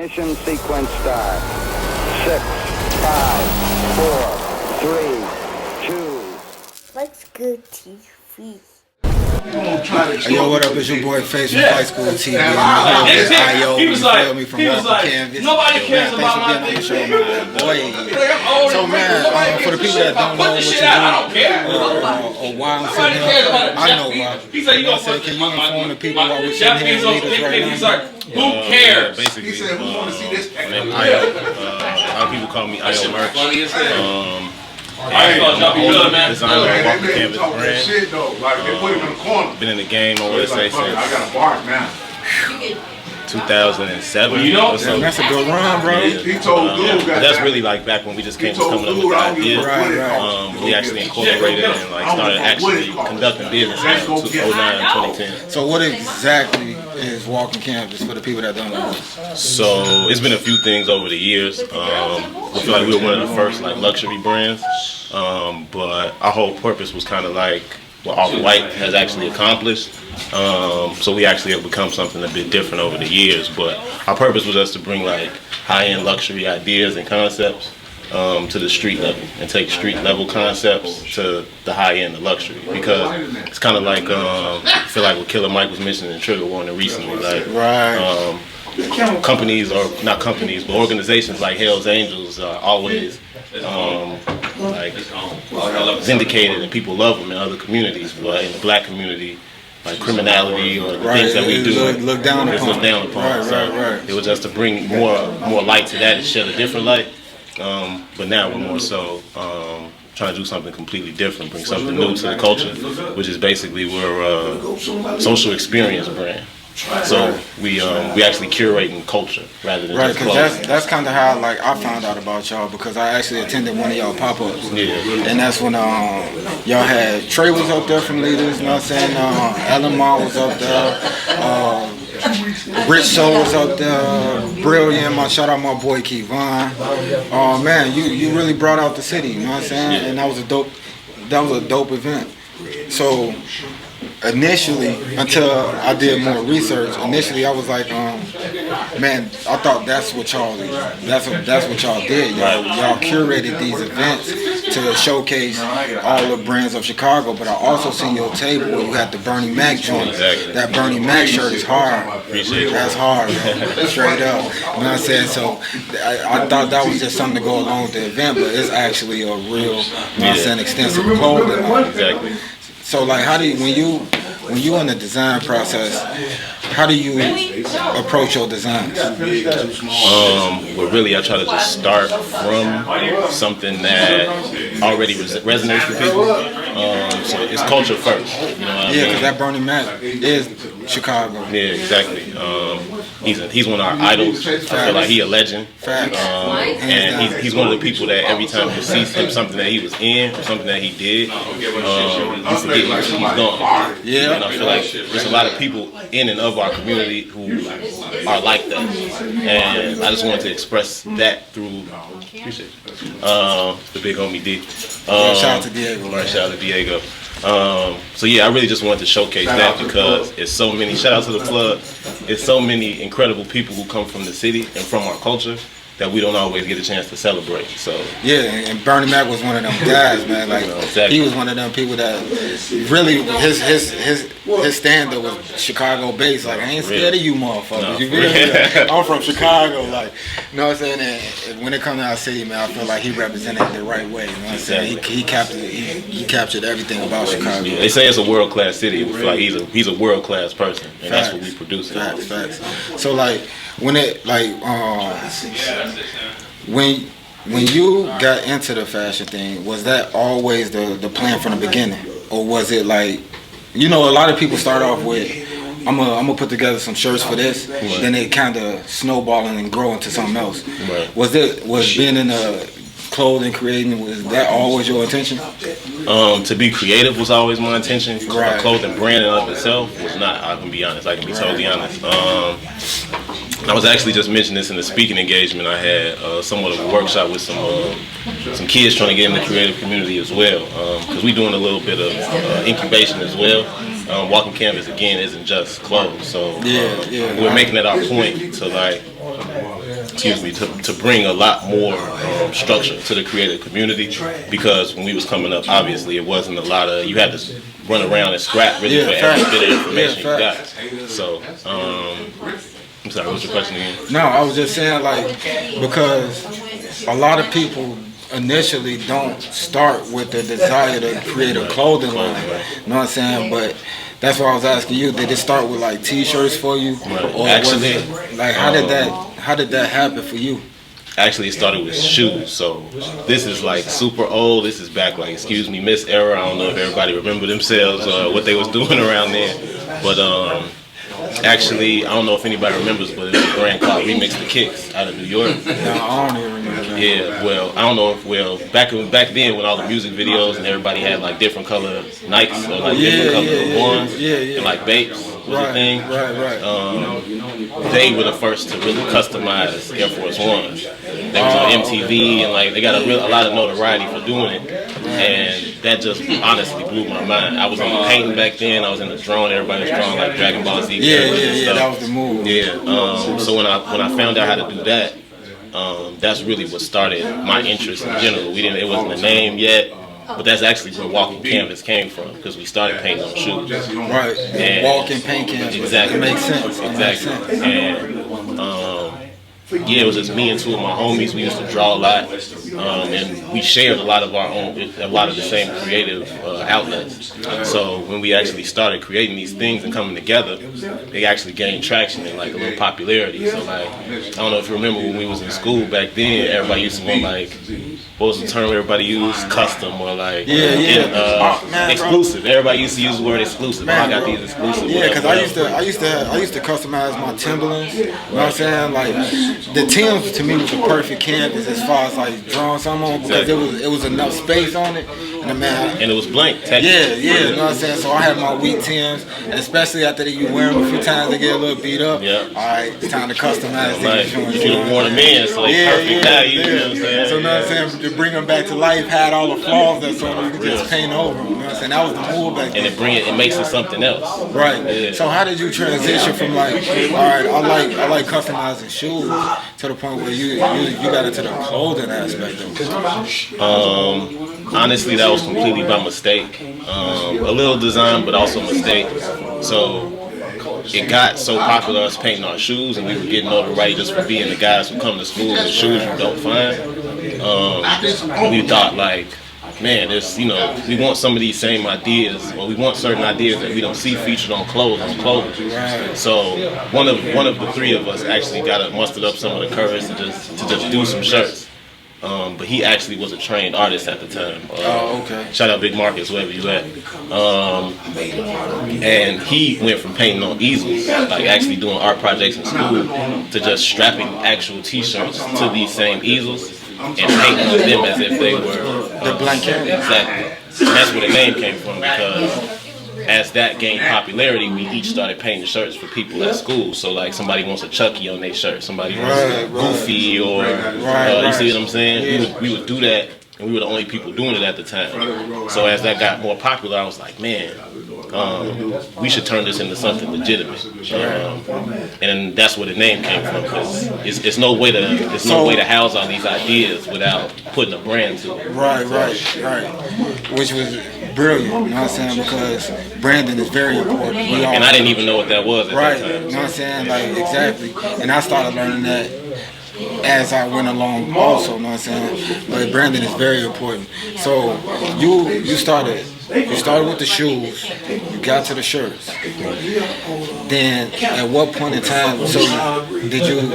Ignition sequence start. 6, 5, 4, 3, 2. What's good, TV? Hey, yo, what up? It's your boy Face from High School TV. And I'm here with IO. You feel me? From Wlkng. Nobody cares about my thing. Thanks for being on the show, my boy. So, man, for the people that don't know what you do, or why I'm sitting here, I know why. I said, can you inform the people why we're sitting here and lead us right now? Who cares? Basically, he said, who want to see this? My name is IO. A lot of people call me IO Merch. I thought y'all be good, man. Designed by Cnvs brand. Been in the game, I want to say, since 2007. You know, that's a good run, bro. But that's really like back when we just came coming up with the idea. We actually incorporated and like started actually conducting business in 2009 and 2010. So what exactly is Wlkng Cnvs for the people that don't know? So it's been a few things over the years. We feel like we were one of the first like luxury brands, but our whole purpose was kind of like what Off-White has actually accomplished. So we actually have become something a bit different over the years, but our purpose was just to bring like high-end luxury ideas and concepts to the street level and take street level concepts to the high end of luxury, because it's kind of like I feel like what Killer Mike was mentioning in Trigger Warning recently, like companies, or not companies, but organizations like Hell's Angels are always like vindicated and people love them in other communities, but in the black community, like criminality or the things that we do, look down upon. It was just to bring more light to that and shed a different light. But now we're more so trying to do something completely different, bring something new to the culture, which is basically we're a social experience brand. So we actually curating culture rather than just clothing. Because that's kind of how like I found out about y'all, because I actually attended one of y'all pop-ups. Yeah. And that's when y'all had Trey was up there from Leaders, you know what I'm saying? Ellen Ma was up there. Rich Soul was up there, Brilliant, shout out my boy Kevon. Oh man, you really brought out the city, you know what I'm saying? Yeah. And that was a dope event. So initially, until I did more research, initially I was like, man, I thought that's what y'all did. Y'all curated these events to showcase all the brands of Chicago, but I also seen your table where you had the Bernie Mac joint. Exactly. That Bernie Mac shirt is hard. Appreciate it. That's hard, man. Straight up. You know what I'm saying? So I thought that was just something to go along with the event, but it's actually a real, you know what I'm saying, extensive clothing line. Exactly. So like, how do you, when you in the design process, how do you approach your designs? Well, really, I try to just start from something that already resonates with people. So it's culture first. You know what I mean? Yeah, because that Bernie Mac is Chicago. Yeah, exactly. He's one of our idols. I feel like he's a legend. And he's one of the people that every time you see him, something that he was in or something that he did, you forget he's gone. Yeah. And I feel like there's a lot of people in and of our community who are like that. And I just wanted to express that through, appreciate it, the big homie D. Shout out to Diego. Right, shout out to Diego. So yeah, I really just wanted to showcase that, because it's so many, shout out to the plug, it's so many incredible people who come from the city and from our culture that we don't always get a chance to celebrate. So yeah, and Bernie Mac was one of them guys, man. Like exactly. He was one of them people that really his stand-up was Chicago based. Like, I ain't scared of you motherfuckers. No. You feel me? I'm from Chicago, like, you know what I'm saying? And when it comes to our city, man, I feel like he represented it the right way. You know what I'm saying? He captured everything about Chicago. Yeah, they say it's a world-class city. We feel like he's a world-class person, and that's what we produce. Facts. So like, when it like when you got into the fashion thing, was that always the plan from the beginning, or was it like, you know, a lot of people start off with, I'm gonna put together some shirts for this, then it kind of snowballing and grow into something else. Right. Was being in the clothing, creating, was that always your intention? To be creative was always my intention. Right. A clothing brand in of itself was not. I can be honest. I can be totally honest. I was actually just mentioning this in the speaking engagement I had, somewhat of a workshop with some kids trying to get in the creative community as well, because we're doing a little bit of incubation as well. Wlkng Cnvs again isn't just clothes, so we're making it our point to like excuse me, to bring a lot more structure to the creative community, because when we was coming up, obviously it wasn't a lot of, you had to run around and scrap really for every bit of information you got. So, I'm sorry, what's your question again? No, I was just saying, like, because a lot of people initially don't start with the desire to create a clothing line. You know what I'm saying? But that's why I was asking you, did it start with like t-shirts for you? Or actually, was it, like, how did that happen for you? Actually, it started with shoes. So this is like super old. This is back like, excuse me, Miss Era. I don't know if everybody remember themselves what they was doing around then. But actually, I don't know if anybody remembers, but it's a brand called Remix the Kicks out of New York. No, I don't even remember that. Yeah, well, I don't know if, back then when all the music videos and everybody had like different color Nikes or like different color ones and like Bapes was a thing. Right. They were the first to really customize Air Force Ones. They was on MTV and like they got a lot of notoriety for doing it, and that just honestly blew my mind. I was on the painting back then. I was in the drawing. Everybody was drawing like Dragon Ball Z. Yeah, that was the move. Yeah. So when I found out how to do that, that's really what started my interest in general. It wasn't a name yet. But that's actually where Wlkng Canvas came from, because we started painting on shoes. Right. Wlkng paint canvas. Exactly. It makes sense. Exactly. And yeah, it was just me and two of my homies. We used to draw a lot, and we shared a lot of the same creative outlets. So when we actually started creating these things and coming together, they actually gained traction and like a little popularity. So like, I don't know if you remember when we was in school back then, everybody used to want like, what was the term everybody used? Custom or like exclusive. Everybody used to use the word exclusive. I got these exclusive. Yeah, because I used to customize my Timberlands. You know what I'm saying? Like the Timbs to me was the perfect canvas as far as like drawing something on, because it was enough space on it. And it was blank. Yeah, you know what I'm saying? So I had my weak Timbs, and especially after you wear them a few times, they get a little beat up. Yeah. All right, it's time to customize these joints. You should have worn them in, so they perfect now. You know what I'm saying? So you know what I'm saying? To bring them back to life, had all the flaws that's on them, you could just paint over them. You know what I'm saying? That was the move back then. And it makes it something else. Right. Yeah. So how did you transition from like, all right, I like customizing shoes, to the point where you got into the clothing aspect of it? Honestly, that was completely by mistake. A little design, but also mistake. So it got so popular, us painting our shoes, and we were getting notoriety just for being the guys who come to school with shoes you don't find. We thought like, man, there's, we want some of these same ideas, or we want certain ideas that we don't see featured on clothing. So one of the three of us actually mustered up some of the courage to just do some shirts. But he actually was a trained artist at the time. Okay. Shout out Big Marcus, wherever you at. And he went from painting on easels, like actually doing art projects in school, to just strapping actual T-shirts to these same easels and painting on them as if they were the blank canvas. Exactly. And that's where the name came from, because as that gained popularity, we each started painting shirts for people at school. So like, somebody wants a Chucky on their shirt, somebody wants Goofy, or you see what I'm saying? We would do that, and we were the only people doing it at the time. So as that got more popular, I was like, man, we should turn this into something legitimate. And that's where the name came from, because it's no way to house all these ideas without putting a brand to it. Right. Which was brilliant, you know what I'm saying? Because branding is very important. And I didn't even know what that was at that time. You know what I'm saying? Like, exactly. And I started learning that as I went along also, you know what I'm saying? But branding is very important. So you started with the shoes, you got to the shirts. Then at what point in time did you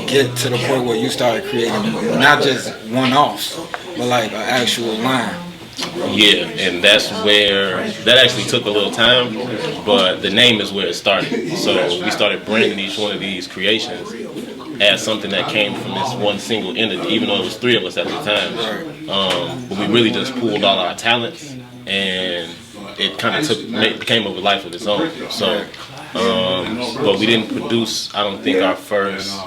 get to the point where you started creating not just one-offs, but like an actual line? Yeah, and that actually took a little time, but the name is where it started. So we started branding each one of these creations as something that came from this one single entity, even though it was three of us at the time. But we really just pooled all our talents, and it kind of became a life of its own. So, but we didn't produce, I don't think, our first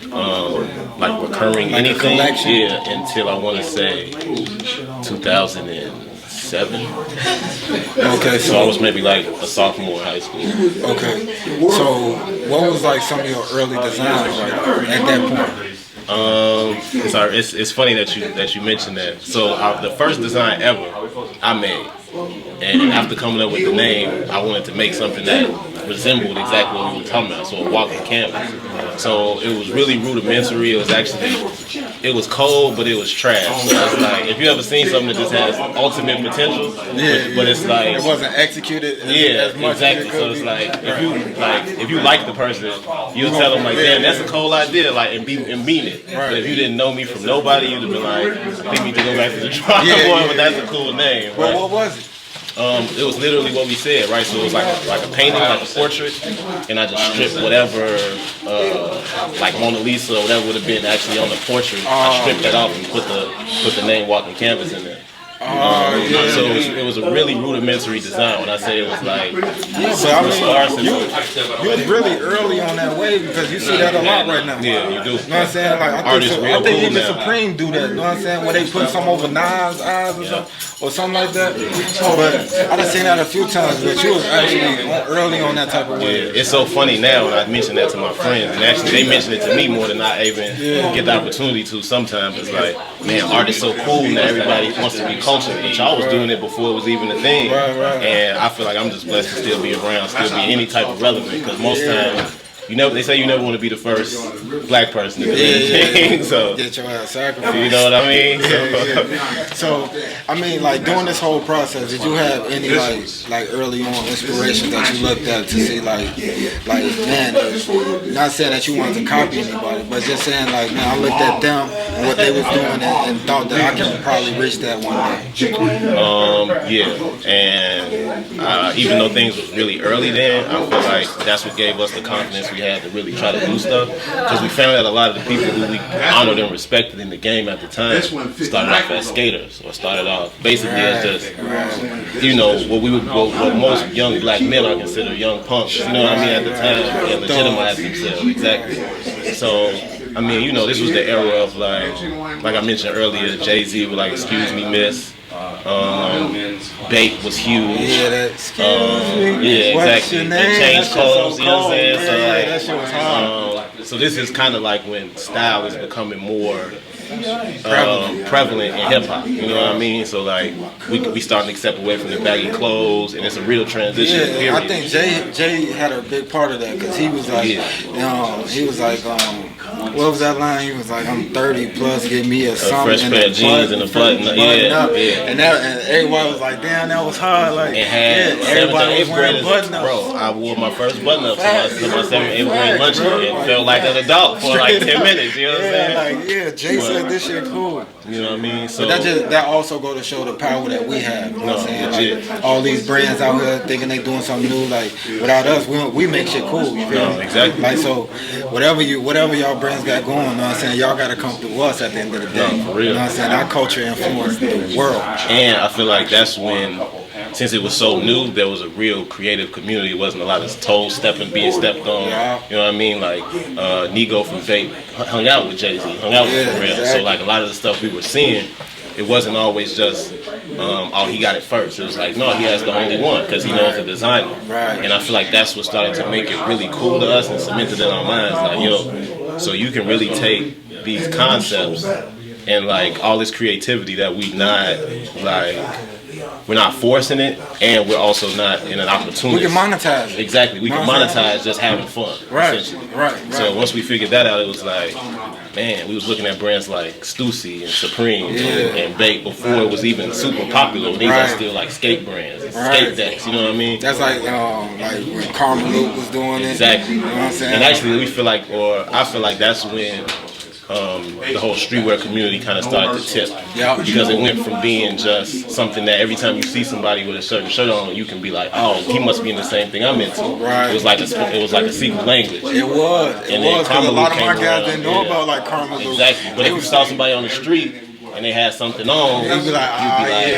recurring anything, until I want to say 2006. 97. Okay, So I was maybe like a sophomore in high school. Okay, so what was like some of your early designs like, at that point? Sorry, it's funny that you mentioned that. So the first design ever I made, and after coming up with the name, I wanted to make something that resembled exactly what we were talking about. So a Wlkng canvas. So it was really rudimentary. It was cold, but it was trash. So it's like if you ever seen something that just has ultimate potential, but it's like it wasn't executed. As much exactly. As it So could it's be. like if you like the person, you'll tell them like, damn, that's a cool idea, like and mean it. But if you didn't know me from nobody, you'd have been like, I think we need to go back to the drawing board, but that's a cool name. Well, Right? what was it? It was literally what we said, right? So it was like a painting, like a portrait, and I just stripped whatever, like Mona Lisa or whatever would have been actually on the portrait. I stripped that off and put the name Wlkng Canvas in there. So it was a really rudimentary design. When I say it was like, But I mean, you was really early on that wave because you see that a lot right now. yeah, you do. You know what I'm saying? Like I think even Supreme do that. You know what I'm saying? Where they put some over Nas' eyes or something like that. But I done seen that a few times. But you was actually early on that type of wave. It's so funny now when I mention that to my friends, and actually they mention it to me more than I even get the opportunity to. Sometimes it's like, man, art is so cool that everybody wants to be cultured, but y'all was doing it before it was even a thing. And I feel like I'm just blessed to still be around, still be any type of relevant, because most times they say you never want to be the first black person to do anything. So Get your ass sacrificed. you know what I mean? So, I mean, like during this whole process, did you have any like early on inspiration that you looked at to see like man, not saying that you wanted to copy anybody, but just saying like, man, I looked at them and what they was doing and thought that I can probably reach that one day. And even though things was really early then, I feel like that's what gave us the confidence we had to really try to do stuff, because we found that a lot of the people who we honored and respected in the game at the time started off as skaters or started off basically as just what most young black men are considered young punks, you know what I mean, at the time, and legitimize themselves. Exactly. So I mean, this was the era of like I mentioned earlier, Jay-Z with like "Excuse Me, Miss." Bait was huge. Yeah, that excuse me. What's your name? And change clothes, you know what I'm saying? That shit was hard. So this is kind of like when style is becoming more prevalent in hip hop. You know what I mean? So like we starting to step away from the baggy clothes, and it's a real transition. Yeah, I think Jay had a big part of that because he was like, what was that line? He was like, I'm 30 plus, give me a something. Fresh pair of jeans and a button up. And everybody was like, damn, that was hard. Like, everybody was wearing button up. Bro, I wore my first button up to my 7th, 8th grade lunch and felt like an adult for like 10 minutes. You know what I'm saying? Jay said this shit cool. You know what I mean? So but that also go to show the power that we have. You know what I'm saying? Like, all these brands out here thinking they doing something new. Like without us, we make shit cool. You feel me? Exactly. Like so, whatever y'all brands got going, you know what I'm saying? Y'all gotta come through us at the end of the day. For real. You know what I'm saying? Our culture influenced the world. And I feel like that's when, since it was so new, there was a real creative community. It wasn't a lot of toe stepping, being stepped on. You know what I mean? Like Nigo from Fate hung out with Jay-Z, hung out with Pharrell. Exactly. So like a lot of the stuff we were seeing, it wasn't always just, he got it first. It was like, no, he has the only one because he knows the designer. Right. And I feel like that's what started to make it really cool to us and cement it in our minds. Like, so you can really take these concepts and like all this creativity that we're not forcing it, and we're also not in an opportunity. We can monetize it. Exactly. We can monetize just having fun. Essentially. Right. So once we figured that out, it was like, man, we was looking at brands like Stussy and Supreme and Bait before it was even super popular. These are still like skate brands, and skate decks. You know what I mean? That's like when Karma Luke was doing it. Exactly. You know what I'm saying? And actually, I feel like that's when the whole streetwear community kind of started to tip. Because it went from being just something that every time you see somebody with a certain shirt on, you can be like, oh, he must be in the same thing I'm into. Right. It was like a secret language. It was. And then Because a lot of my came guys around. didn't know about like Karma Luke. Exactly. But if you saw somebody on the street and they had something on, you'd be like,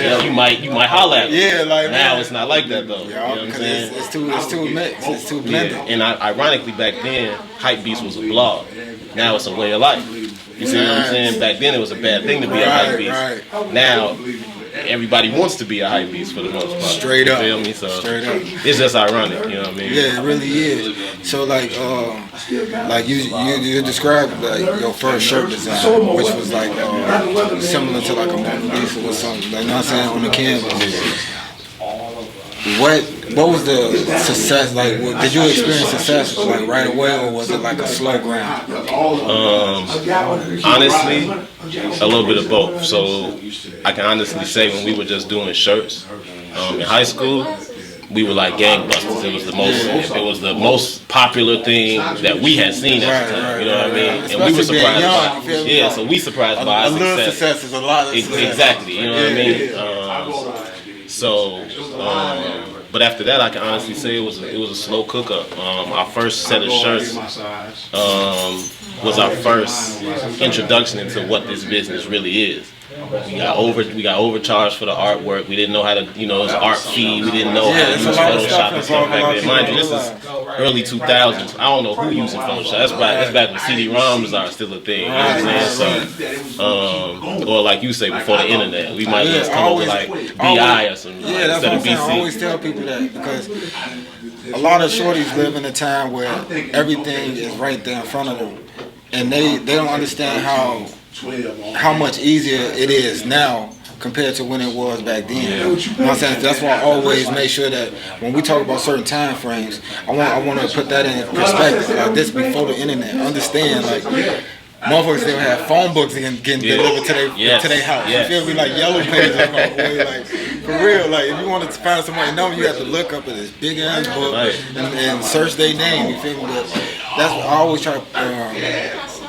yo, you might holler at them. Yeah, like now man. it's not like that though. You know what I'm saying? It's too mixed. It's too blended. And ironically, back then, Hypebeast was a blog. Now it's a way of life. You see what I'm saying? Back then, it was a bad thing to be a Hypebeast. Right. Now, everybody wants to be a hype beast for the most part. Straight up. You feel me? So Straight up. it's just ironic, you know what I mean? Yeah, it really is. So like you described like your first shirt design, which was like similar to like a Mona Lisa or something. Like, you know what I'm saying, on the canvas. What was the success like? Did you experience success like right away, or was it like a slow grind? Honestly, a little bit of both. So I can honestly say when we were just doing shirts in high school, we were like gangbusters. It was the most popular thing that we had seen at the time. You know what I mean? And we were surprised by it. Yeah, so we surprised by our success. Success is a lot of success. Exactly. You know what I mean? But after that, I can honestly say it was a slow cook up. Our first set of shirts was our first introduction into what this business really is. We got overcharged for the artwork. We didn't know how to, it was art fee. We didn't know how to use Photoshop and stuff back then. Mind you, this is early 2000s. I don't know who using Photoshop. That's back when CD-ROMs are still a thing. You know what I'm saying? So, or like you say, before the internet, we might just come up with like BI or something that's instead what of BC. I always tell people that because a lot of shorties live in a time where everything is right there in front of them, and they don't understand how much easier it is now compared to when it was back then. You know what I'm saying? That's why I always make sure that when we talk about certain time frames, I want to put that in perspective. Like this before the internet. Understand, like motherfuckers still have phone books getting delivered to their house. You feel me? Like yellow pages. Like for real. Like if you want to find somebody's number, you have to look up at this big ass book and search their name. You feel me? But that's what I always try to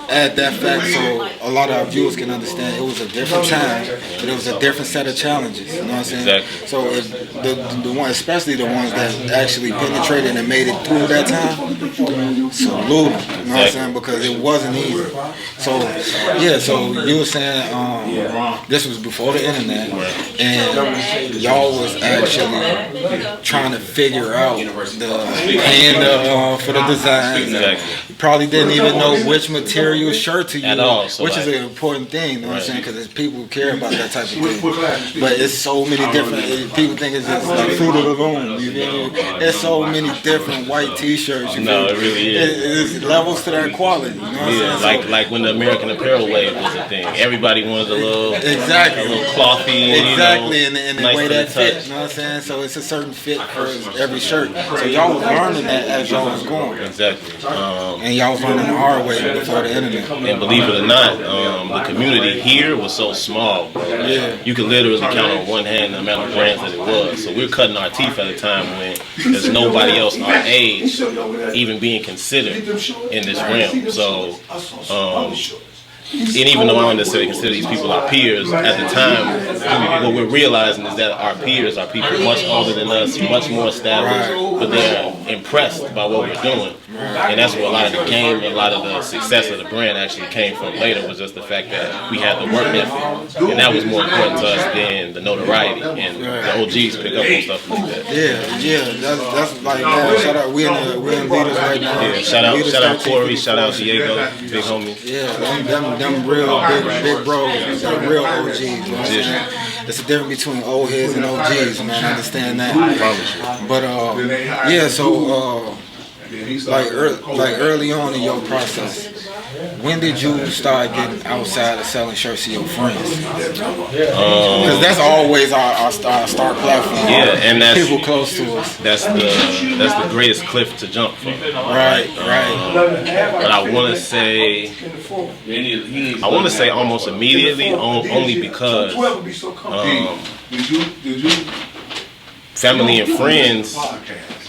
add that fact so a lot of our viewers can understand it was a different time, but it was a different set of challenges. You know what I'm saying? Exactly. So if the one, especially the ones that actually penetrated and made it through that time, salute. You know what I'm saying? Because it wasn't easy. So so you were saying this was before the internet, and y'all was actually trying to figure out the paying for the design. Exactly. You probably didn't even know which material shirt to use, at all, so which is an important thing, you know what I'm saying? Because people care about that type of thing. But it's so many different. People think it's just like Fruit of the Loom. You feel me? There's so many different white T-shirts. No, it really is. It's levels to that quality. You know what I'm saying? Like when the American Apparel wave was a thing. Everybody wanted a little clothy, exactly, and the nice way that touch. fit. You know what I'm saying? So it's a certain fit for every shirt. So y'all was learning that as y'all was going. Exactly. And y'all was learning the hard way before the internet. And believe it or not, the community here was so small, bro. Like, you could literally count on one hand the amount of brands that it was. So we're cutting our teeth at a time when there's nobody else our age even being considered in this realm. So, and even though I don't necessarily consider these people our peers, at the time, what we're realizing is that our peers are people much older than us, much more established, but they're impressed by what we're doing. And that's where a lot of the game, a lot of the success of the brand actually came from later, was just the fact that we had the work ethic. And that was more important to us than the notoriety and the OGs pick up on stuff like that. That's like, shout out, we're in leaders right now. Yeah, shout out Corey, shout out Diego, big homies. Yeah, them real big bros, them real OGs. You know what I'm saying? It's a difference between old heads and OGs, man. I understand that. But so early on in your process, when did you start getting outside of selling shirts to your friends? Because that's always our start platform. Yeah, and that's people close to us. That's the greatest cliff to jump from. Right. But I want to say almost immediately, only because family and friends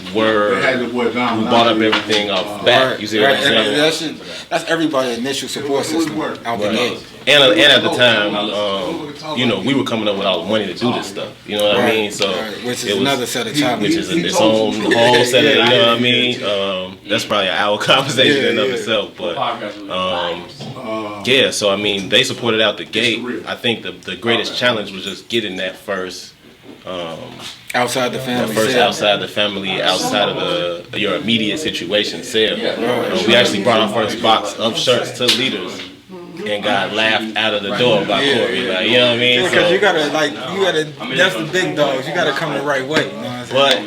who bought up everything off bat. You see what I'm saying? That's everybody's initial support system out the gate. And at the time, we were coming up with all the money to do this stuff. You know what I mean? So which is another set of challenges. Which is its own whole set of, you know what I mean? That's probably an hour conversation in and of itself. But so I mean, they supported out the gate. I think the greatest challenge was just getting that first. Outside the family. Outside the family, outside of your immediate situation sale. We actually brought our first box of shirts to leaders and got laughed out of the door by Corey. Like, you know what I mean? Because So, you gotta that's the big dogs. You gotta come the right way. You know what I'm saying?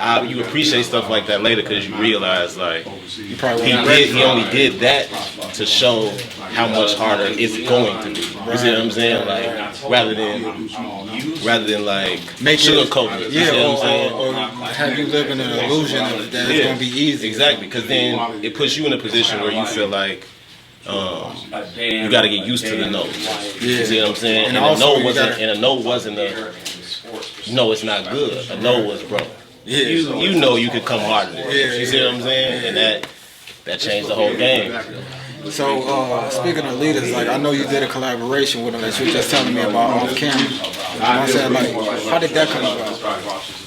but you appreciate stuff like that later because you realize like You probably he only did that to show how much harder it's going to be. You see what I'm saying? Like rather than like make sugarcoating it. You see what I'm saying? Or have you live in an illusion that it's gonna be easy. Exactly, because then it puts you in a position where you feel like you got to get used to the no. You see what I'm saying? And a no wasn't a no. It's not good. A no was bro. Yeah. You know you could come harder than this. You see what I'm saying? And that changed the whole game. So speaking of leaders, like I know you did a collaboration with them that you were just telling me about off camera. You know what I'm saying? Like, how did that come about?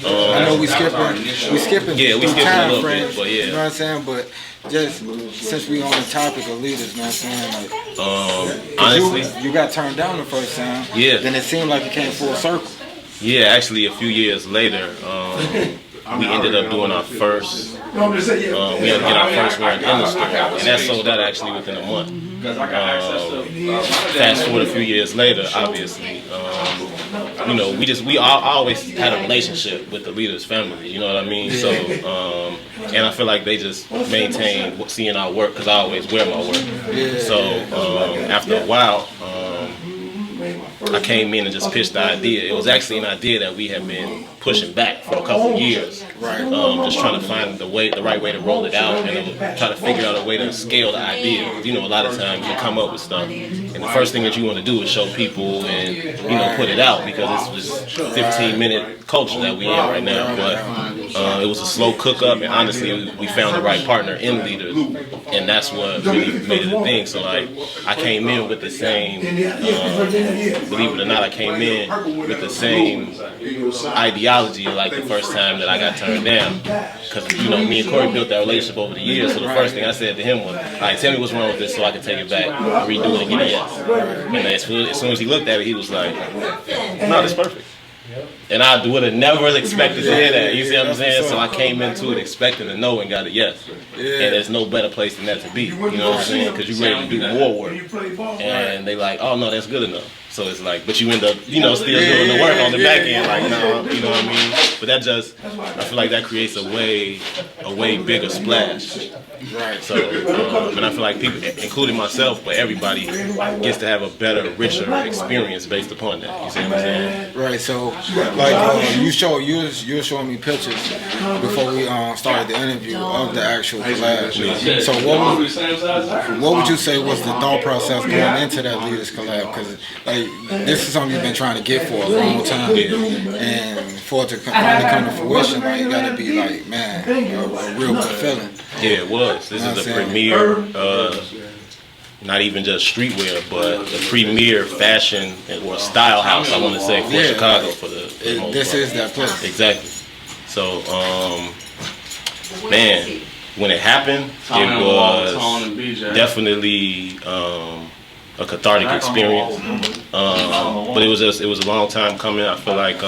I know we skipping Yeah, we skipping time a little frames, bit, but yeah. You know what I'm saying? But just since we on the topic of leaders, you know what I'm saying? Like, Honestly, you got turned down the first time. Yeah. Then it seemed like it came full circle. yeah, actually a few years later, we ended up doing our first. We had to get our first run in the store, and that sold out actually within a month. Fast forward a few years later, obviously, you know, we always had a relationship with the leaders' family. You know what I mean? So, and I feel like they just maintained seeing our work because I always wear my work. So after a while. I came in and just pitched the idea. It was actually an idea that we had been pushing back for a couple of years. Right. Just trying to find the right way to roll it out and try to figure out a way to scale the idea. You know, a lot of times you come up with stuff, and the first thing that you want to do is show people and, you know, put it out because it's this 15-minute culture that we in right now. But it was a slow cook up, and honestly, we found the right partner in leaders, and that's what really made it a thing. So like, I came in with the same. Believe it or not, I came in with the same ideology like the first time that I got turned down. Because, you know, me and Corey built that relationship over the years, so the first thing I said to him was, all right, tell me what's wrong with this so I can take it back, redo it and get a yes. And as soon as he looked at it, he was like, no, that's perfect. And I would have never expected to hear that. You see what I'm saying? So I came into it expecting a no and got a yes. And there's no better place than that to be. You know what I'm saying? Because you're ready to do more work. And they like, oh no, that's good enough. So it's like, but you end up, you know, still doing the work on the back end. Like, no, you know what I mean? But that just, I feel like that creates a way bigger splash. Right. So, and I feel like people, including myself, but everybody gets to have a better, richer experience based upon that. You see what I'm saying? Right. So, like you were showing me pictures before we started the interview of the actual collab. So what would you say was the thought process going into that leaders collab? Because like this is something you've been trying to get for a long time, and for it to finally come to fruition, like it got to be like, man, a real good feeling. Yeah, it was. This is a premier, not even just streetwear, but the premier fashion or style house, I want to say, for Chicago for the most this part. is that place. Exactly. So, man, when it happened, it was definitely a cathartic experience. But it was a long time coming. I feel like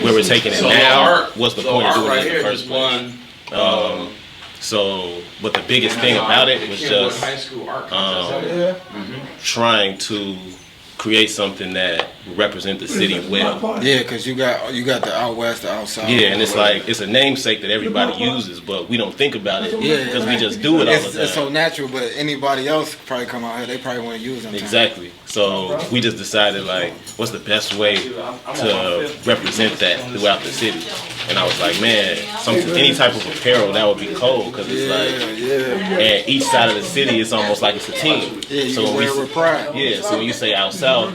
where we're taking it now, what's the point of doing it in the first place? But the biggest thing about it was just trying to create something that would represent the city well. Yeah, because you got the out west, the outside. Yeah, and it's like it's a namesake that everybody uses, but we don't think about it because we just do it all the time. It's so natural, but anybody else probably come out here, they probably want to use them. Exactly. So we just decided like, what's the best way to represent that throughout the city? And I was like, man, any type of apparel that would be cool because it's and each side of the city is almost like it's a team. Yeah, you so wear it with pride. Yeah, so when you say out south,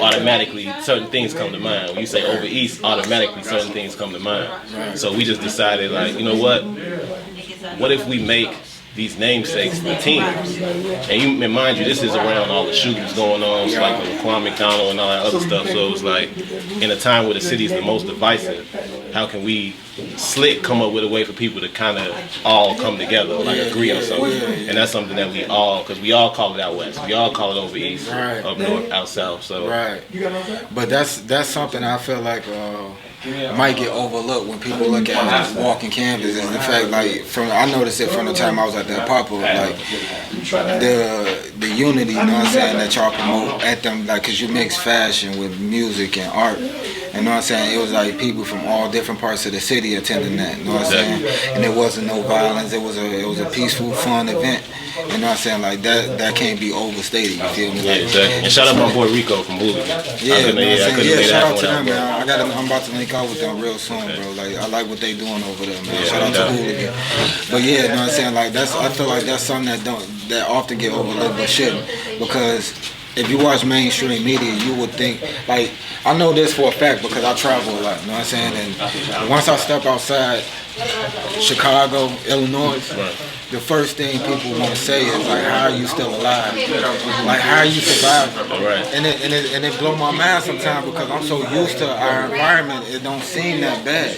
automatically certain things come to mind. When you say over east, automatically certain things come to mind. Right. So we just decided like, you know what? What if we make these namesakes the teams? And mind you, this is around all the shootings going on, so like the Wlkng McDonald and all that other stuff. So it was like, in a time where the city is the most divisive, how can we slick come up with a way for people to kind of all come together, like agree on something? And that's something that we all call it out west, we all call it over east, up north, out south. So but that's something I feel like might get overlooked when people look at Wlkng Cnvs. Is the fact, like, I noticed it from the time I was at that pop-up, like the unity, you know what I'm saying, that y'all promote at them, like, cause you mix fashion with music and art. You know what I'm saying? It was like people from all different parts of the city attending that. You know what I'm saying? And there wasn't no violence. It was a peaceful, fun event. You know what I'm saying? Like that can't be overstated. You feel me? Yeah, exactly. And shout out my boy Rico from Wlkng. Yeah, shout out to them, man. I'm about to link out with them real soon, bro. Like I like what they doing over there, man. Shout out to Wlkng. But yeah, you know what I'm saying? Like I feel like that's something that often get overlooked, but shouldn't, because if you watch mainstream media, you would think, like, I know this for a fact because I travel a lot, you know what I'm saying? And once I step outside Chicago, Illinois, the first thing people want to say is, like, how are you still alive? Like, how are you surviving? And it blow my mind sometimes because I'm so used to our environment, it don't seem that bad.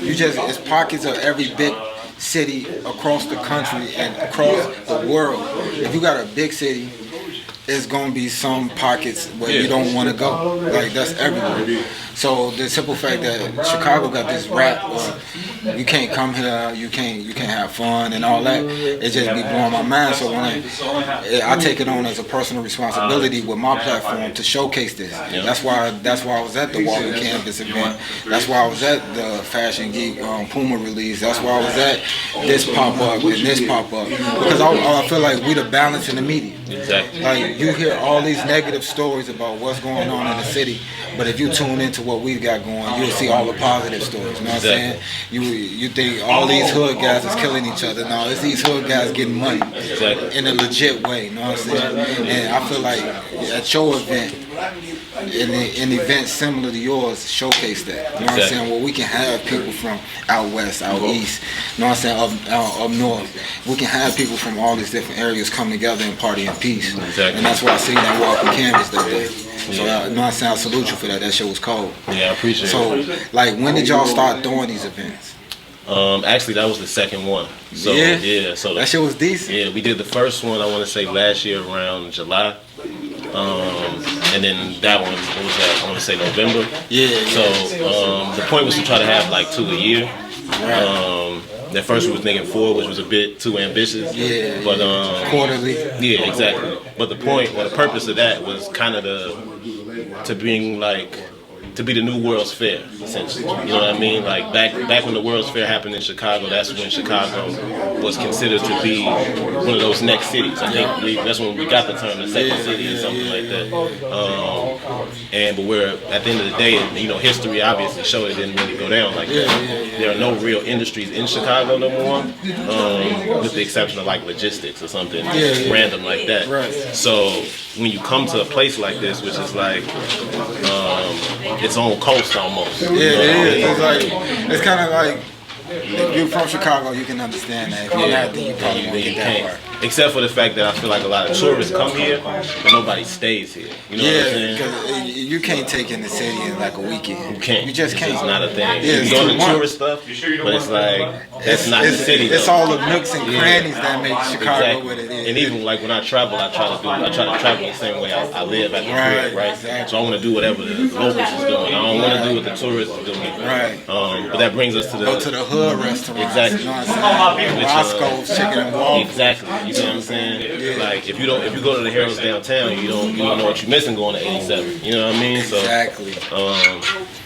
It's pockets of every big city across the country and across the world. If you got a big city, it's gonna be some pockets where you don't want to go. Like that's everywhere. So the simple fact that Chicago got this rap, you can't come here, you can't have fun and all that, it just be blowing my mind. So when I take it on as a personal responsibility with my platform to showcase this. That's why I was at the Wlkng Cnvs event. That's why I was at the Fashion Geek Puma release. That's why I was at this pop up and this pop up, because I feel like we the balance in the media. Exactly. Like you hear all these negative stories about what's going on in the city, but if you tune into what we've got going, you'll see all the positive stories. You know what I'm saying? You think all these hood guys is killing each other. No, it's these hood guys getting money in a legit way. You know what I'm saying? And I feel like at your event, in events similar to yours, showcase that. You know what I'm saying? Where we can have people from out west, out east, you know what I'm saying, up north. We can have people from all these different areas come together and party in peace. And that's why I seen that Wlkng Cnvs that day. So you know what I'm saying, I salute you for that. That shit was cold. Yeah, I appreciate it. So like, when did y'all start doing these events? Actually, that was the second one. So so that shit was decent. Yeah, we did the first one, I want to say last year around July. And then that one, what was that? I want to say November. So the point was to try to have like 2 a year. At first we was thinking 4, which was a bit too ambitious. But quarterly. Yeah, exactly. But the point, or the purpose of that was kind of to being like, to be the new World's Fair, essentially. You know what I mean? Like back when the World's Fair happened in Chicago, that's when Chicago was considered to be one of those next cities. I think that's when we got the term the second city or something like that. But we're at the end of the day, you know, history obviously showed it didn't really go down like that. There are no real industries in Chicago no more, with the exception of like logistics or something random like that. So when you come to a place like this, which is like its own coast almost. It is. It's like, it's kind of like, if you're from Chicago, you can understand that. If you're not, then you probably won't get that part. Except for the fact that I feel like a lot of tourists come here, but nobody stays here. You know what I'm saying? Because you can't take in the city in like a weekend. You can't. You just can't. It's not a thing. You go to tourist stuff, but it's like, that's not the city. It's all the nooks and crannies that make Chicago what it is. And even like when I travel, I try to travel the same way I live at the crib, right? Exactly. So I want to do whatever the locals is doing. I don't want to do what the tourists are doing. But that brings us to the hood restaurant. Exactly. You know what I'm saying? Roscoe's Chicken and Waffles. Exactly. You know what I'm saying? Like if you go to the Harrods downtown, you don't know what you're missing going to 87. You know what I mean? So exactly.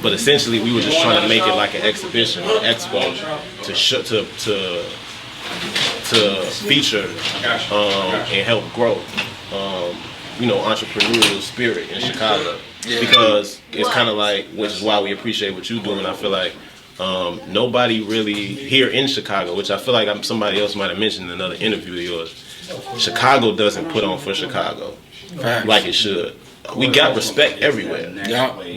But essentially, we were just trying to make it like an exhibition, an expo, to feature and help grow, you know, entrepreneurial spirit in Chicago. Because it's kind of like, which is why we appreciate what you're doing. I feel like nobody really here in Chicago, which I feel like somebody else might have mentioned in another interview of yours, Chicago doesn't put on for Chicago like it should. We got respect everywhere,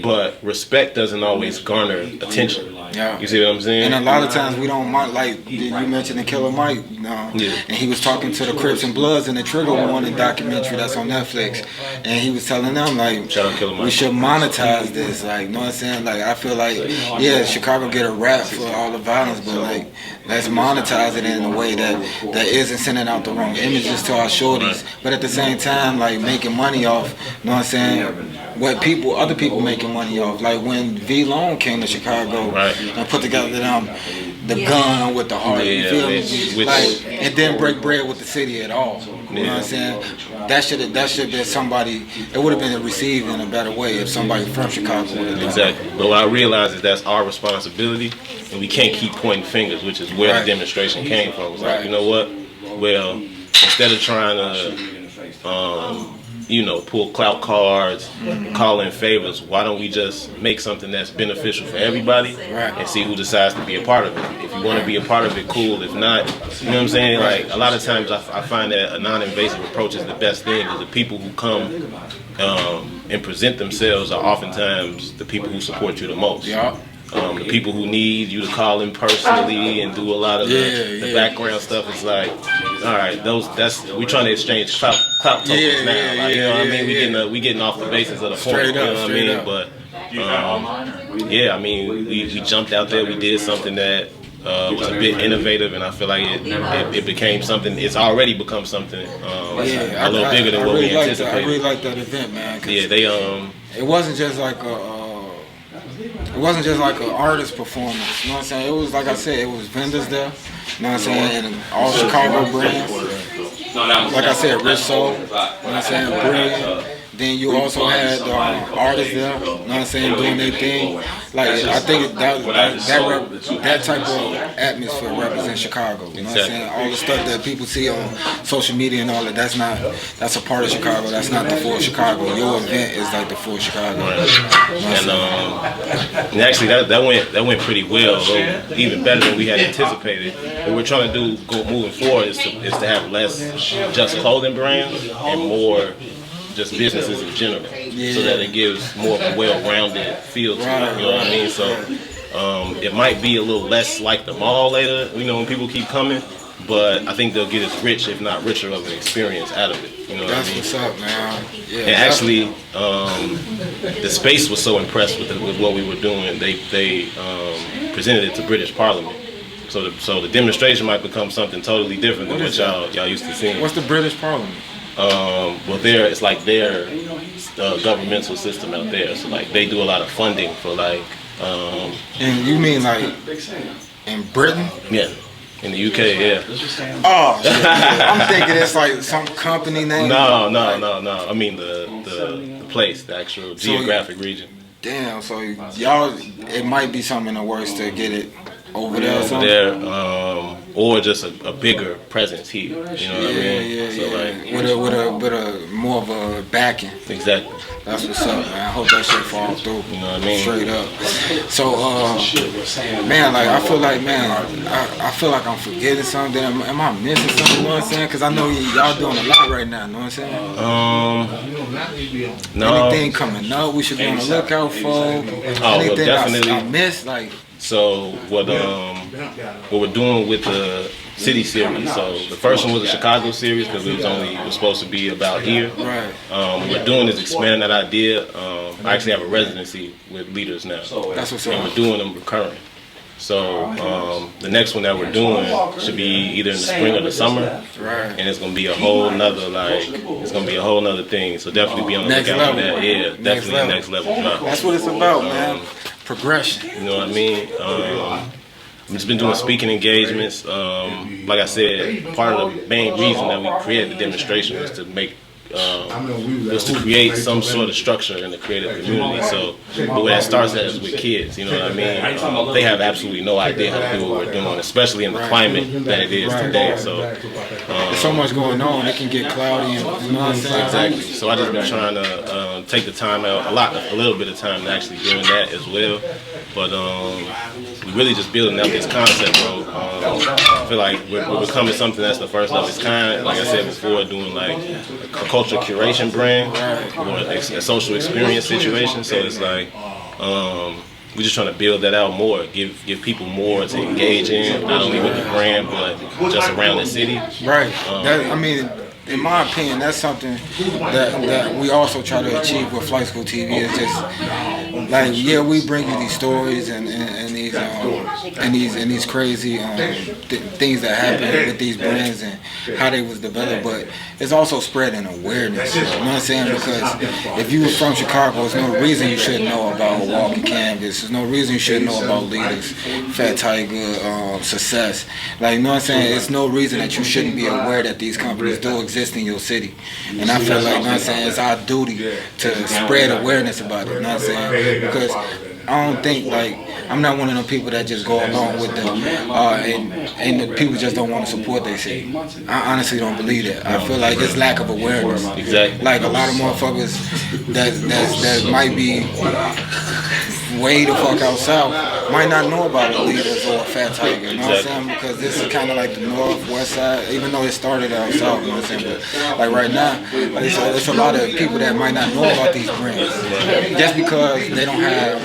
but respect doesn't always garner attention. You see what I'm saying? And a lot of times we don't mind, like you mentioned the Killer Mike, you know, and he was talking to the Crips and Bloods in the Trigger Warning documentary that's on Netflix, and he was telling them like, we should monetize this, like, you know what I'm saying? Like, I feel like, Chicago get a rap for all the violence, but like, let's monetize it in a way that isn't sending out the wrong images to our shorties, but at the same time, like, making money off, you know what I'm saying? What other people making money off, like when Wlkng came to Chicago and put together them the gun with the heart. You feel me? which- Like, and then break bread with the city at all. You know what I'm saying? That should been somebody. It would have been received in a better way if somebody from Chicago would have done Exactly. But what I realize is that's our responsibility, and we can't keep pointing fingers, which is where Right. the demonstration came from. It's like, Right. you know what? Well, instead of trying to, pull clout cards, call in favors, why don't we just make something that's beneficial for everybody Right. and see who decides to be a part of it? If you want to be a part of it, cool. If not, you know what I'm saying? Like, a lot of times I find that a non-invasive approach is the best thing, because the people who come and present themselves are oftentimes the people who support you the most. Yeah. The people who need you to call in personally and do a lot of the background stuff is like, all right, we're trying to exchange clout tokens now. Like, you know what I mean? We getting off the basis of the form. You know what I mean? But I mean, we jumped out there. We did something that was a bit innovative, and I feel like it became something. It's already become something a little bigger than what we anticipated. I really like that event, man. Yeah, they It wasn't just like an artist performance. You know what I'm saying? It was, like I said, it was vendors there. You know what I'm saying? And all Chicago brands. Like I said, Rich Soul. You know what I'm saying? Brilliant. Then you also had artists there. You know what I'm saying? Doing their thing. Like, I think that type of atmosphere represents Chicago. You know what I'm saying? All the stuff that people see on social media and all that, that's a part of Chicago. That's not the full Chicago. Your event is like the full Chicago. You know what I'm and actually that went pretty well, even better than we had anticipated. What we're trying to do moving forward is to have less just clothing brands and more just businesses in general, so that it gives more of a well-rounded feel to it. You know what I mean? So it might be a little less like the mall later, when people keep coming, but I think they'll get as rich, if not richer, of an experience out of it. You know what I mean? That's what's up, man. Yeah, and actually, the space was so impressed with what we were doing. They presented it to British Parliament. So the demonstration might become something totally different than what y'all used to see. What's the British Parliament? It's like their governmental system out there. So like they do a lot of funding for like. And you mean like in Britain? Yeah, in the UK, yeah. Oh, I'm thinking it's like some company name. No. I mean the place, the actual geographic region. Damn. So y'all, it might be something in the works to get it over there. Or something. Or just a bigger presence here. You know what I mean? So like with a more of a backing. Exactly. That's what's up, man. I hope that shit falls through. You know what I mean? Straight up. So, man, like I feel like I'm forgetting something. Am I missing something? You know what I'm saying? Because I know y'all doing a lot right now. You know what I'm saying? No. Anything coming up we should be on the lookout for? Anything definitely. I missed, like. So what we're doing with the city series. So the first one was a Chicago series because it was supposed to be about here. Right. What we're doing is expanding that idea. I actually have a residency with leaders now. That's what's and up. we're doing them recurring. So the next one that we're doing should be either in the spring or the summer, Right. and it's gonna be a whole nother thing. So definitely be on the Next lookout for level. that. Yeah, Next definitely level. next level drop. That's what it's about, man. Progression. You know what I mean? I've just been doing speaking engagements. Like I said, part of the main reason that we created the demonstration was to create some sort of structure in the creative community. So the way that starts is with kids, you know what I mean? They have absolutely no idea how to do what we're doing, especially in the climate that it is today. So There's so much going on. It can get cloudy, and you know what I'm saying? exactly. So I just been trying to take the time out, a little bit of time to actually doing that as well. But we really just building up this concept, bro. I feel like we're becoming something that's the first of its kind. Like I said before, doing like a cultural curation brand or a social experience situation. So it's like we're just trying to build that out more, give people more to engage in, not only with the brand but just around the city. Right. I mean, in my opinion, that's something that we also try to achieve with Flight School TV. Is just like, yeah, we bring you these stories and these crazy things that happen with these brands and how they was developed, but it's also spreading awareness. You know what I'm saying? Because if you were from Chicago, there's no reason you shouldn't know about Wlkng Cnvs. There's no reason you shouldn't know about Leaders, Fat Tiger, Success. Like, you know what I'm saying? It's no reason that you shouldn't be aware that these companies do exist in your city. And I feel like, you know what I'm saying, it's our duty to spread awareness about it. You know what I'm saying? Because I don't think, like, I'm not one of them people that just go along with them, and the people just don't want to support their city. I honestly don't believe that. I feel like it's lack of awareness. Exactly. Like, a lot of motherfuckers that might be way the fuck out south might not know about the Leaders or Fat Tiger, you know what I'm saying? Because this is kind of like the northwest side, even though it started out south, you know what I'm saying? But like right now, there's a lot of people that might not know about these brands just because they don't have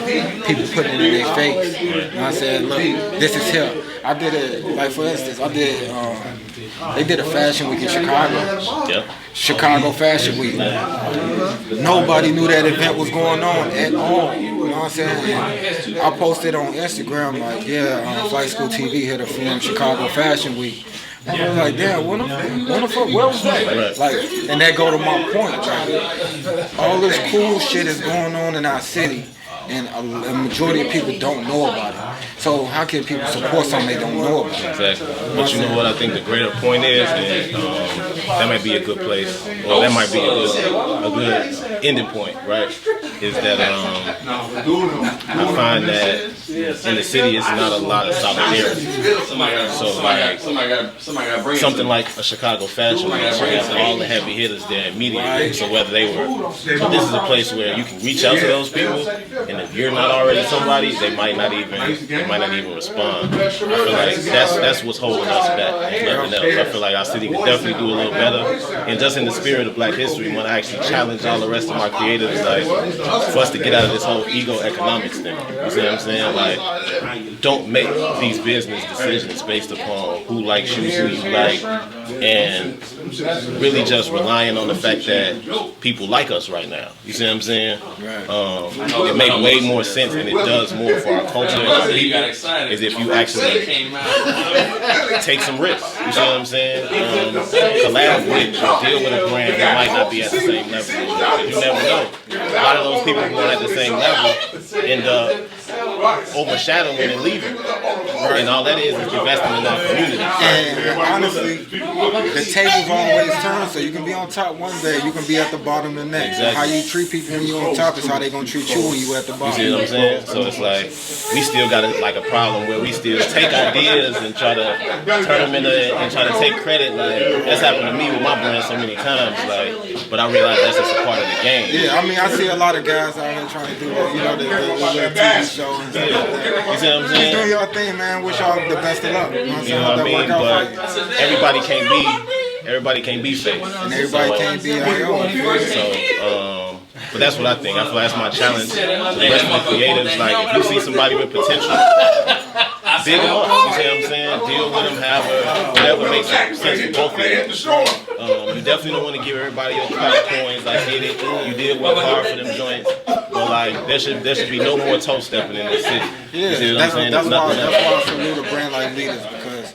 people putting it in their face. You know what I'm saying? Look, this is here. I did it, like for instance, they did a fashion week in Chicago. Yeah. Chicago Fashion Week. Nobody knew that event was going on at all. You know what I'm saying? I posted on Instagram like, yeah, Flight School TV here to film Chicago Fashion Week. I was like, damn, what the fuck, where was that? Like, and that go to my point. Like, all this cool shit is going on in our city, and a majority of people don't know about it. So how can people support something they don't know about? Exactly. But you know what I think the greater point is, and that might be a good place, or that might be a good ending point, right? Is that I find that in the city it's not a lot of solidarity. So like something like a Chicago Fashion Week, so you have all the heavy hitters there immediately. So whether they were, but this is a place where you can reach out to those people, and if you're not already somebody, they might not even respond. I feel like that's what's holding us back, and nothing else. I feel like our city could definitely do a little better, and just in the spirit of Black History Month, I actually challenge all the rest of my creatives, like, for us to get out of this whole ego economics thing. You see what I'm saying? Like, don't make these business decisions based upon who likes you, who you like, and really just relying on the fact that people like us right now. You see what I'm saying? It makes way more sense, and it does more for our culture and our people, is if you actually take some risks. You see what I'm saying? Collab with or deal with a brand that might not be at the same level. You never know. A lot of those people who are at the same level end up overshadowing and leaving. And all that is investing in our community. And honestly, the tables always turn, so you can be on top one day, you can be at the bottom the next. Exactly. How you treat people when you're on top is how they gonna treat you when you at the bottom. You see what I'm saying? So it's like, we still got a problem where we still take ideas and try to turn them into, and try to take credit. Like, that's happened to me with my brand so many times. Like, but I realize that's just a part of the game. Yeah, I mean, I see a lot of guys out here trying to do, you know, the TV show and stuff like that. You see what I'm saying? Just doing your thing, man. Wish y'all the best of luck. You know what I mean? But everybody can't be fake. And everybody can't be our own. So, but that's what I think. I feel like that's my challenge to the rest of the creatives. Like, if you see somebody with potential, big them up. You see what I'm saying? Deal with them, whatever makes sense for both of you. You definitely don't want to give everybody your coins. I get it. You did work hard for them joints. But like, there should be no more toe stepping in the city. Yeah, you see what I'm saying? That's why I salute a brand like Leaders, because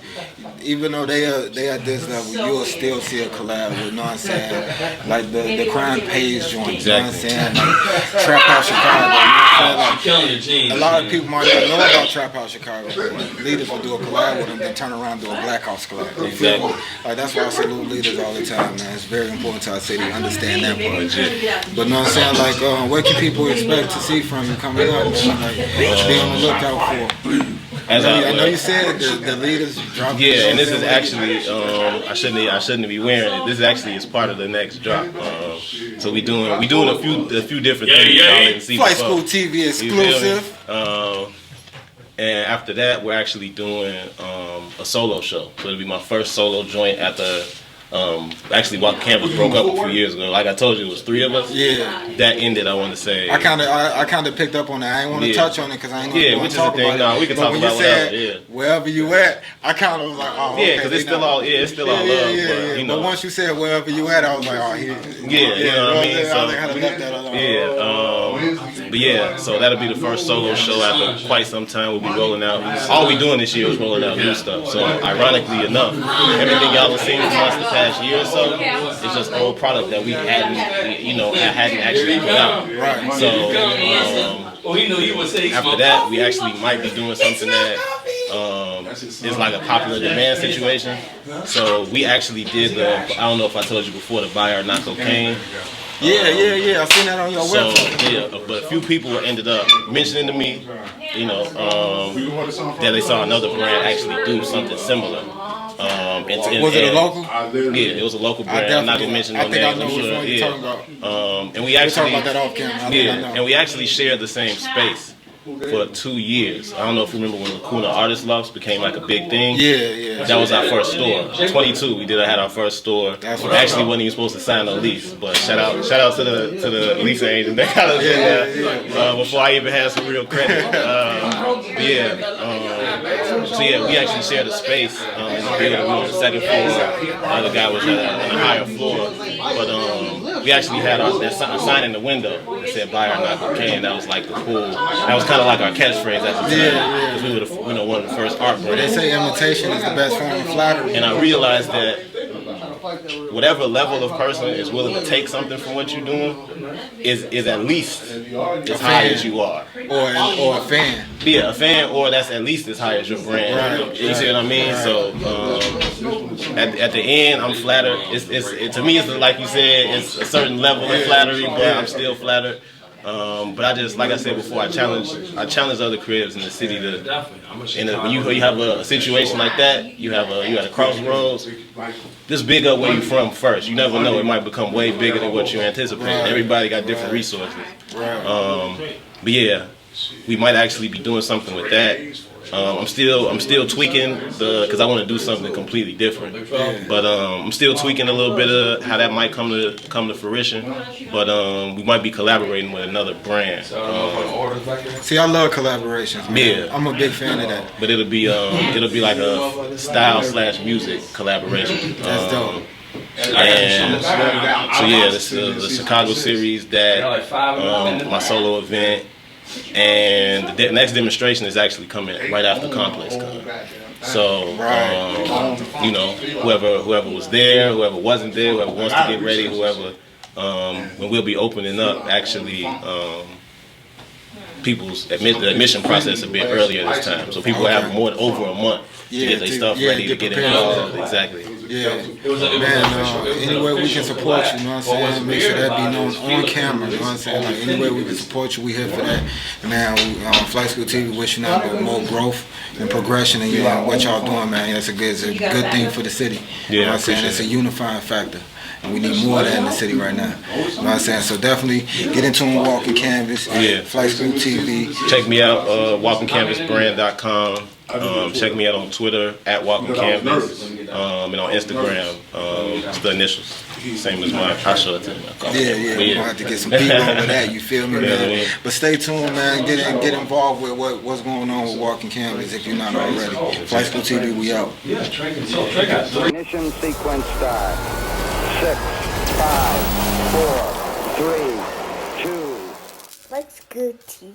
even though they at this level, you'll still see a collab with, you know what I'm saying? Like the crime pays joint, you know what I'm saying? Like Trap House Chicago, you know what I'm saying? Like, a lot of people might not know about Trap House Chicago, but Leaders will do a collab with them, then turn around and do a Black House collab. You feel me? Like, that's why I salute Leaders all the time, man. It's very important to our city to understand that part. But you know what I'm saying? Like, what can people expect to see from you coming up, man? Like, be on the lookout for. I know you said the Leaders dropped. Yeah, and this is actually I shouldn't be wearing it. This actually is part of the next drop. So we doing a few different things. Flight School TV exclusive. And after that, we're actually doing a solo show. So it'll be my first solo joint after Actually, Wlkng Canvas broke up a few years ago. Like I told you, it was 3 of us. Yeah. That ended, I want to say. I kind of picked up on that. I didn't want to touch on it because I ain't Yeah, going which to is the talk thing. about No, it. we can But talk when about you said, whatever. Yeah. wherever you at, I kind of was like, oh, Yeah, because it's still all, it's still all love. But, you know. But once you said wherever you at, I was like, oh, Yeah, you know what I mean? I was like, I left that alone. Yeah, but yeah, so that'll be the first solo show after quite some time. We'll be rolling out. All we doing this year is rolling out new stuff. So ironically enough, everything y'all have seen from us the past year or so is just old product that we hadn't actually put out. Right. So after that, we actually might be doing something that is like a popular demand situation. So we actually did I don't know if I told you before, the Buy or Not Cocaine. Yeah. I seen that on your website. But a few people ended up mentioning to me, that they saw another brand actually do something similar. Was it a local? Yeah, it was a local brand. I'm not gonna mention no names. I'm sure. And we actually about that off camera. and we actually shared the same space for 2 years. I don't know if you remember when Lacuna Artist Lofts became like a big thing. Yeah. That was our first store. 22, we had our first store. We actually wasn't even supposed to sign a lease, but shout out to the leasing agent. They got us in there before I even had some real credit. We actually shared a space in the building. We were on the second floor. The other guy was on a higher floor, but we actually had that sign in the window that said "Buy or Not Cocaine." That was like the cool. That was kind of like our catchphrase at the time, because we were one of the first art brands. They say imitation is the best form of flattery. And I realized that whatever level of person is willing to take something from what you're doing is at least as high as you are. Or a fan. Yeah, a fan, or that's at least as high as your brand. Right. You see what I mean? Right. So at the end, I'm flattered. To me, it's like you said, it's a certain level of flattery, but I'm still flattered. But I just, like I said before, I challenge other creatives in the city to. When you have a situation like that, you at a crossroads. Just big up where you from first. You never know; it might become way bigger than what you anticipate. Everybody got different resources. But yeah, we might actually be doing something with that. I'm still tweaking because I want to do something completely different. But I'm still tweaking a little bit of how that might come to fruition. But we might be collaborating with another brand. See, I love collaborations, man. Yeah, I'm a big fan of that. But it'll be like a style/music collaboration. That's dope. And so yeah, this is the Chicago series that my solo event. And the next demonstration is actually coming right after Complex Con. So, whoever was there, whoever wasn't there, whoever wants to get ready, when we'll be opening up, actually, the admission process a bit earlier this time. So people have over a month to get their stuff ready to get involved. Exactly. Yeah, man, any way we can support you, you know what I'm saying? Make sure that be known on camera, you know what I'm saying? Like, any way we can support you, we here for that. Man, Flight School TV wish you nothing but more growth and progression in what y'all doing, man. It's a good thing for the city. You know what I'm saying? It's a unifying factor. And we need more of that in the city right now. You know what I'm saying? So definitely get into Wlkng Canvas, Flight School TV. Check me out, WlkngCanvasBrand.com. Check me out on Twitter at Wlkng Canvas, and on Instagram, it's the initials, same as mine. I'll show it to you. Yeah. We're gonna have to get some people over that. You feel me, man? But stay tuned, man. Get involved with what's going on with Wlkng Canvas if you're not already. Flight School TV, we out. Ignition sequence start. 6, 5, 4, 3, 2. What's good TV?